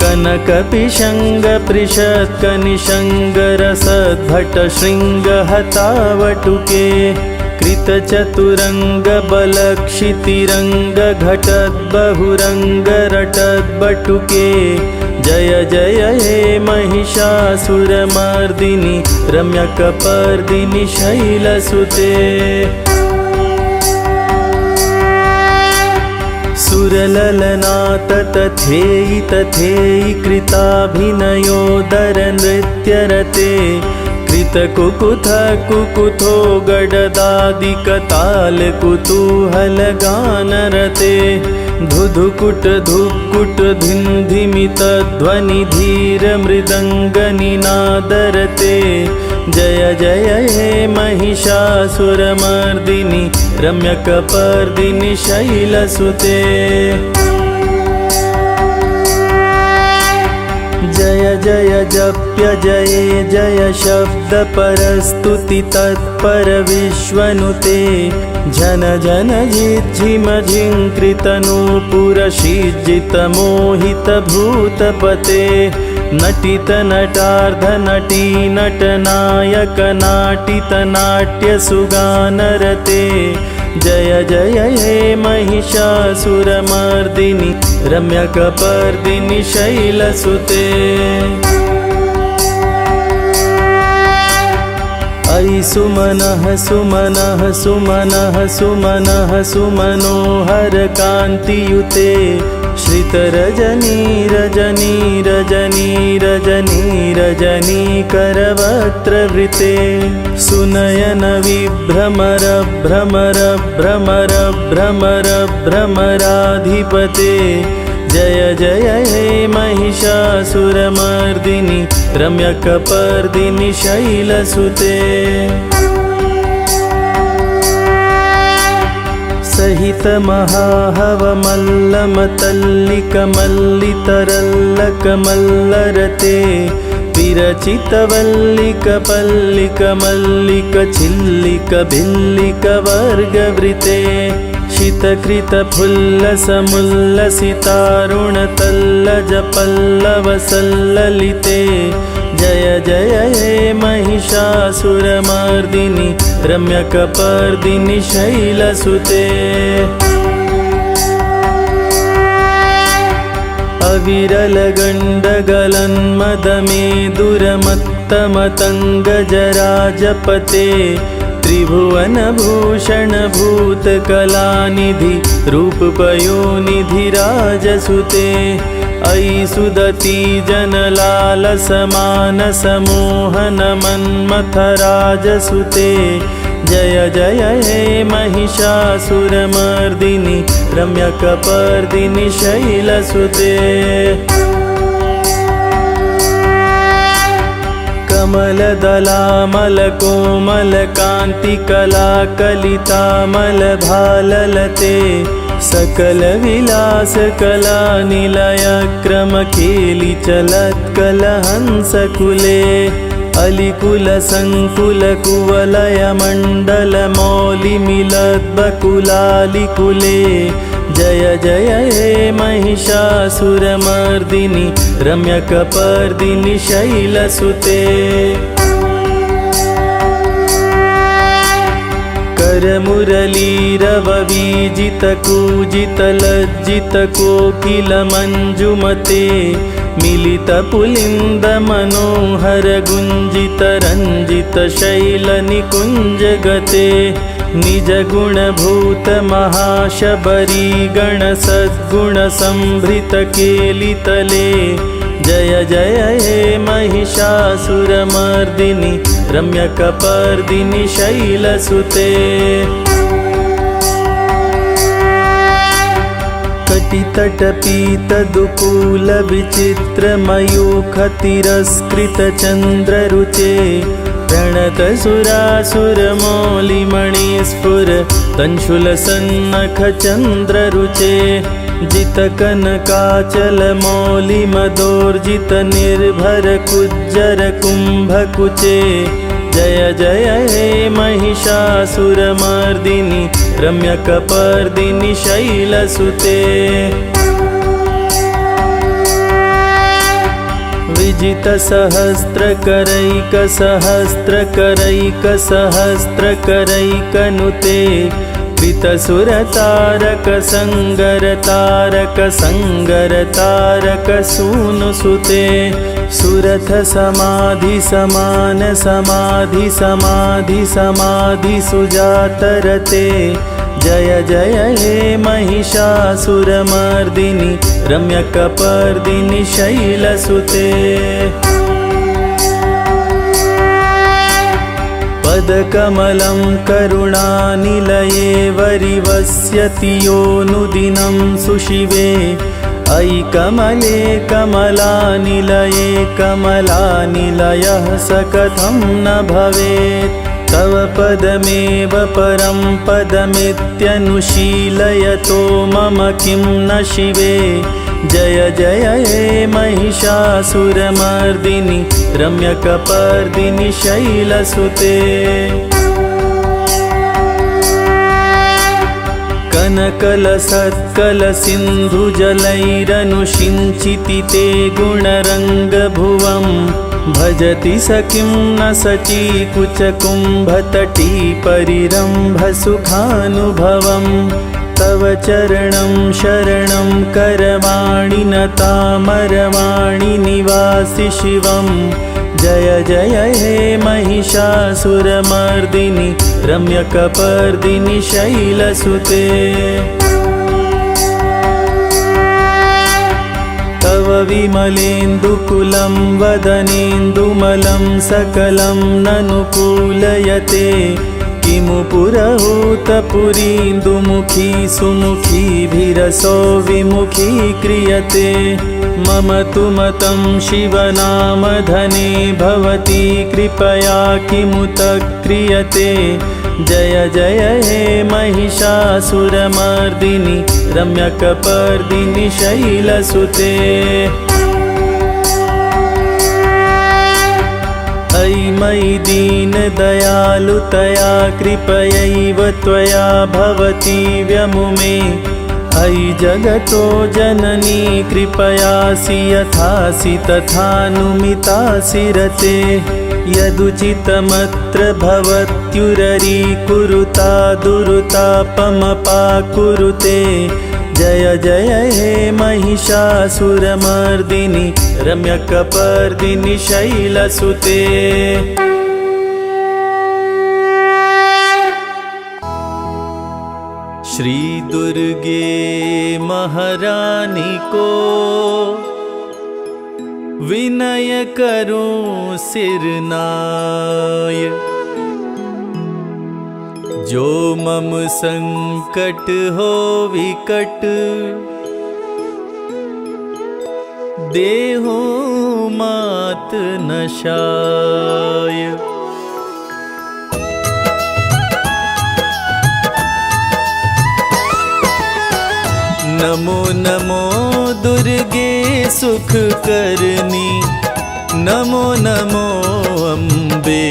कनकपिशङ्गपृषत्कनिशङ्गरसद्भटशृङ्गहतावटुके कृतचतुरङ्गबलक्षितिरङ्गघटद्बहुरङ्गरटद्बटुके जय जय हे महिषासुरमर्दिनि रम्यकपर्दिनि शैलसुते। सुरललनाथ तथेयि तथेयि कृताभिनयोदर नृत्यरते कृतकुकुथ कुकुथो गडदादिकताल कुतूहलगानरते धुधुकुट धुक्कुट धिन्धिमितध्वनि धीर मृदङ्गनिनादरते जय जय हे महिषासुरमर्दिनि रम्यकपर्दिनि शैलसुते। जय जय जप्य जये जय शब्द परस्तुति तत्पर विश्वनुते जन जन झिझिम झिंकृतनूपुर शीज्जित मोहित भूतपते नटित नटार्ध नटी नटनायक नाटित नाट्य सुगानरते जय जय हे महिषासुरमर्दिनि रम्यकपर्दिनि शैलसुते। अयि सुमनः सुमनः सुमनः सुमनः सुमनोहर कान्तियुते श्रितरजनी रजनी रजनी रजनी रजनी करवक्त्रवृते सुनयन विभ्रमर भ्रमर भ्रमर भ्रमर भ्रमराधिपते जय जय हे महिषासुरमर्दिनि रम्यकपर्दिनि शैलसुते। सहित महाहवमल्लमतल्लिकमल्लितरल्लकमल्लरते विरचितवल्लिक पल्लिक मल्लिक छिल्लिक भिल्लिक वर्गवृते शितकृत फुल्लसमुल्लसितारुणतल्लज पल्लवसल्ललिते जय जय हे महिषासुरमर्दिनि रम्यकपर्दिनि शैलसुते। अविरलगण्डगलन्मदमेदुरमत्तमतङ्गजराजपते त्रिभुवनभूषण भूतकलानिधि रूपपयोनिधि राजसुते अयि सुदती जनलालसमानसमोहन मन्मथराजसुते जय जय हे महिषासुरमर्दिनि रम्यकपर्दिनि शैलसुते। कमलदलामलकोमलकान्तिकलाकलितामलभाललते सकल विलास कला निलय क्रम खेली चलत कल हंस कुले अलिकुल संकुल कुवलय मंडल मौलि मिलत बकुलालिकुले जय जय हे महिषासुरमर्दिनि रम्यकपर्दिनि शैलसुते करमुरलीरववीजित कूजित लज्जित कोकिल मंजुमते मिलित पुलिंद मनोहर गुंजित रंजित शैल निकुंज गते निज गुण भूत महाशबरी गण सद्गुण संभृत केलितले जय जय हे महिषासुरमर्दिनि रम्यकपर्दिनि शैलसुते कटितटपीतदुकूल विचित्र मयूख तिरस्कृत चंद्ररुचे प्रणत सुरासुर मौलिमणिस्फुर तंशूल सन्नख चंद्ररुचे जित कनकाचल मौलि मदोर्जित निर्भर कुज्जर कुंभकुचे जय जय हे महिषासुरमर्दिनि रम्यकपर्दिनि शैलसुते विजित सहस्त्रकरैक सहस्त्रकरैक सहस्त्रकरैकनुते कृतसुरतारक संगर तारक संगर तारक सूनुसुते सुरथ समाधि समान समाधि समाधि समाधि सुजातरते जय जय हे महिषासुरमर्दिनि रम्यकपर्दिनि शैलसुते पदकमलं करुणानिलये वरिवस्यति योऽनुदिनं सुशिवे अयि कमले कमलानिलये कमलानिलयः स कथं न भवेत् तव पदमेव परं पदमित्यनुशीलयतो मम किं न शिवे जय जय हे महिषासुरमर्दिनि रम्यकपर्दिनि शैलसुते कनकलसत्कलसिन्धुजलैरनुषिञ्चिति ते गुणरङ्गभुवं भजति स किं न सचीकुचकुम्भतटी परिरम्भसुखानुभवम् तव चरणं शरणं करवाणि न तामरवाणि निवासि शिवं जय जय हे महिषासुरमर्दिनि रम्यकपर्दिनि शैलसुते तव विमलेन्दुकुलं वदनेन्दुमलं सकलं ननुकूलयते किमु पुरहूतपुरीन्दुमुखी सुमुखीभिरसो विमुखी क्रियते मम तु मतं शिवनामधने भवती कृपया किमुत क्रियते जय जय हे महिषासुरमर्दिनि रम्यकपर्दिनि शैलसुते अयि मयि दीनदयालुतया कृपयैव त्वया भवति व्यमुमे अयि जगतो जननी कृपयासि यथासि तथानुमितासि रते यदुचितमत्र भवत्युररीकुरुता दुरुतापमपाकुरुते जय जय हे महिषासुरमर्दिनि रम्यकपर्दिनि शैलसुते श्री दुर्गे महारानी को विनय करूं सिरनाय जो मम संकट हो विकट देहो मात नशाय नमो नमो दुर्गे सुख करनी, नमो नमो अम्बे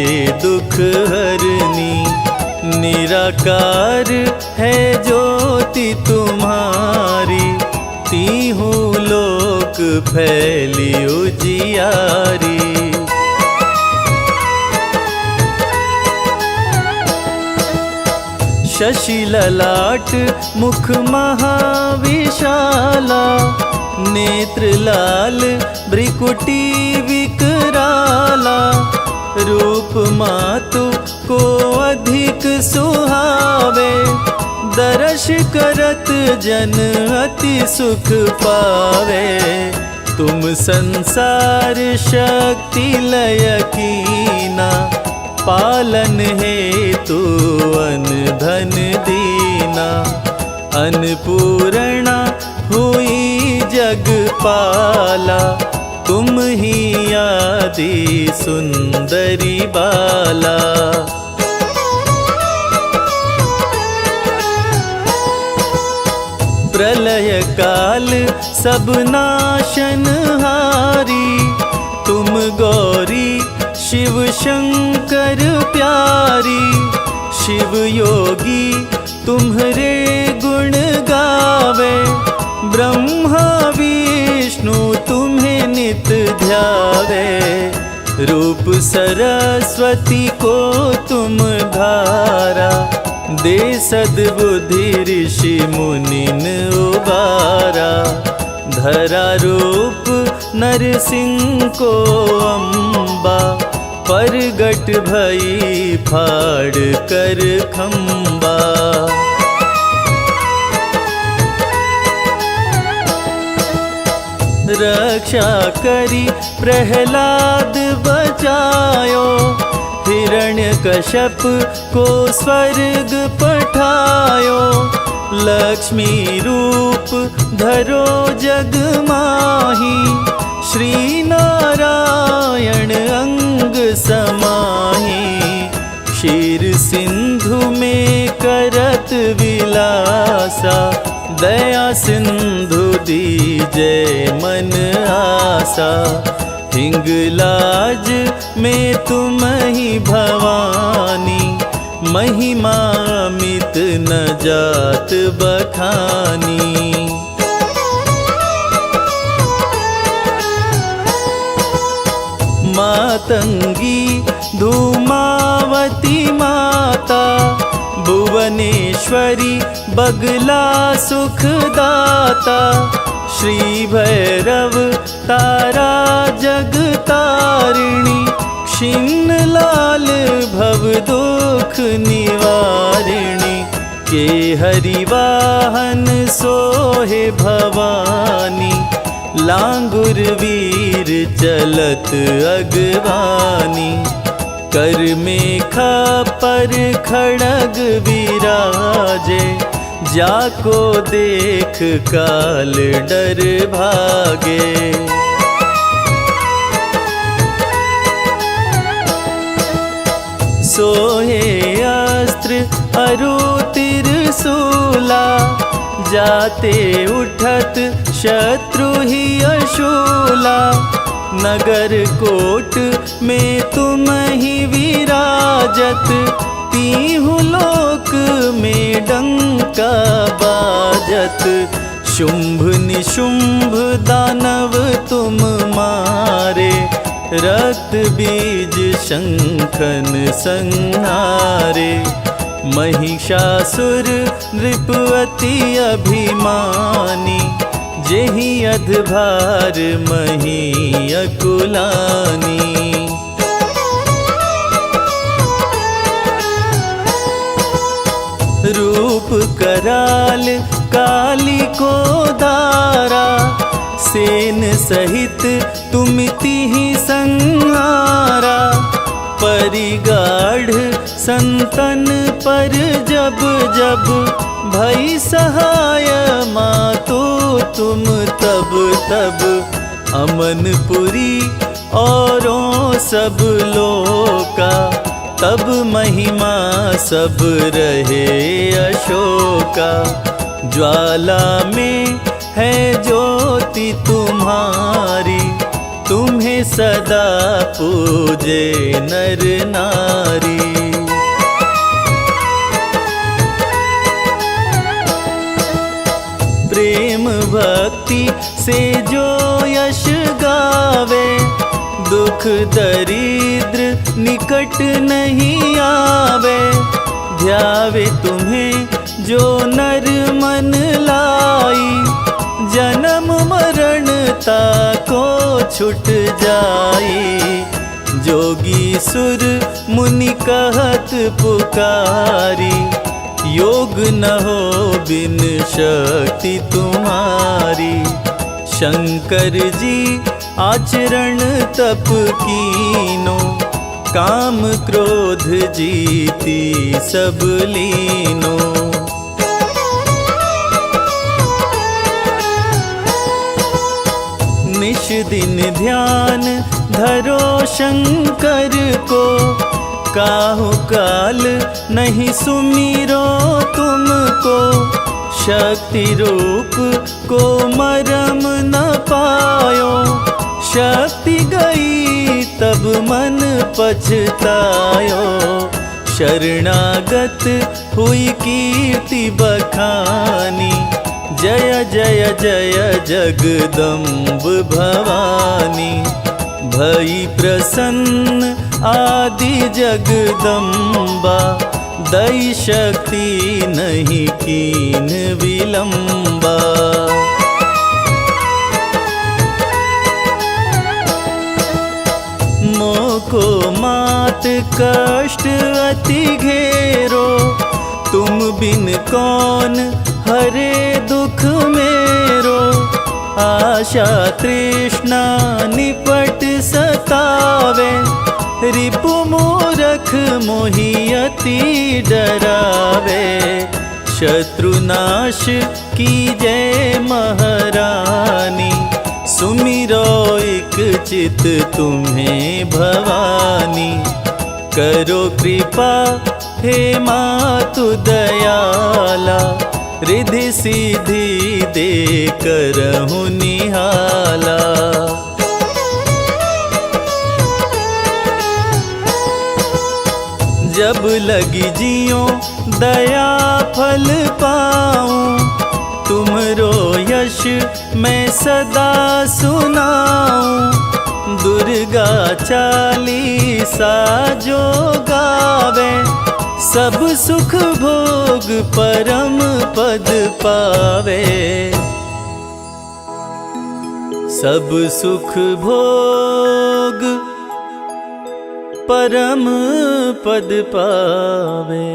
दुख हरनी। निराकार है ज्योति तुम्हारी, तीहूँ लोक फैली उजियारी। शशि ललाट मुख महाविशाला, नेत्र लाल भ्रिकुटी विकराला। रूप मातु को अधिक सुहावे, दर्श करत जन अति सुख पावे। तुम संसार शक्ति लय कीना, पालन हेतु अन धन दीना। अन्नपूर्णा हुई जगपाला, तुम ही आदि सुंदरी बाला। प्रलय काल सब नाशनहारी, तुम गौरी शिव शंकर प्यारी। शिव योगी तुम्हारे गुण गावे, ब्रह्मा विष्णु तुम्हें नित ध्यावे। रूप सरस्वती को तुम धारा, दे सद्बुद्धि ऋषि मुनिन उबारा। धरा रूप नरसिंह को अम्बा, परगट भई फाड़ कर खम्बा। रक्षा करी प्रहलाद बचायो, हिरण्यकश्यप को स्वर्ग पठायो। लक्ष्मी रूप धरो जग माही, श्री नारायण अंग समाही। क्षीर सिंधु में करत विलासा, दया सिंधु दीजय मन आसा। हिंगलाज में तुम ही भवानी, महिमा मित न जात बखानी। मातंगी धूमावती माता, भुवनेश्वरी बगला सुखदाता। श्री भैरव तारा जगतारिणी, क्षीण लाल भव दुख निवारिणी। के हरिवाहन सोहे भवानी, लांगुर वीर चलत अगवानी। कर मेखा पर खड़ग विराजे, जाको देख काल डर भागे। सोहे अस्त्र अरु तिरसूला, जाते उठत शत्रु ही अशूला। नगर कोट में तुम ही विराजत, तीहूँ लोक में डंका बाजत। शुंभ निशुंभ दानव तुम मारे, रक्त बीज शंखन संहारे। महिषासुर नृपति अभिमानी, जेहि अधभार मही अकुलानी। रूप कराल काली को धारा, सेन सहित तुमिति ही संहारा। परिगाढ़ संतन पर जब जब, भई सहाय मातो तुम तब तब। अमनपुरी औरों सब लोका, तब महिमा सब रहे अशोका। ज्वाला में है ज्योति तुम्हारी, तुम्हें सदा पूजे नर नारी। प्रेम भक्ति से जो यश गावे, दुख दरिद्र निकट नहीं आवे। ध्यावे तुम्हें जो नर मन लाई, जन्म मरण ताको छुट जाई। जोगी सुर मुनि कहत पुकारी, योग न हो बिन शक्ति तुम्हारी। शंकर जी आचरण तप कीनो, काम क्रोध जीती सब लीनो। निश दिन ध्यान धरो शंकर को, काहु काल नहीं सुमिरो तुमको। शक्ति रूप को मरम न पायो, शक्ति गई तब मन पछतायो। शरणागत हुई कीर्ति बखानी, जय जय जय जगदम्ब भवानी। भई प्रसन्न आदि जगदम्बा, दई शक्ति नहीं कीन विलंबा। मोको मात कष्ट अति घेरो, तुम बिन कौन हरे दुख मेरो। आशा तृष्णा निपट सतावे, रिपु मूरख मोहि अति डरावे। शत्रुनाश कीजय महारानी, सुमिरो एक चित तुम्हें भवानी। करो कृपा हे मातु दयाला, रिद्धि सिद्धि दे करहु निहाला। जब लगी जियो दया फल पाऊं, तुमरो यश मैं सदा सुनाऊं। दुर्गा चालीसा जो गावे, सब सुख भोग परम पद पावे। सब सुख भोग परम पद पावे।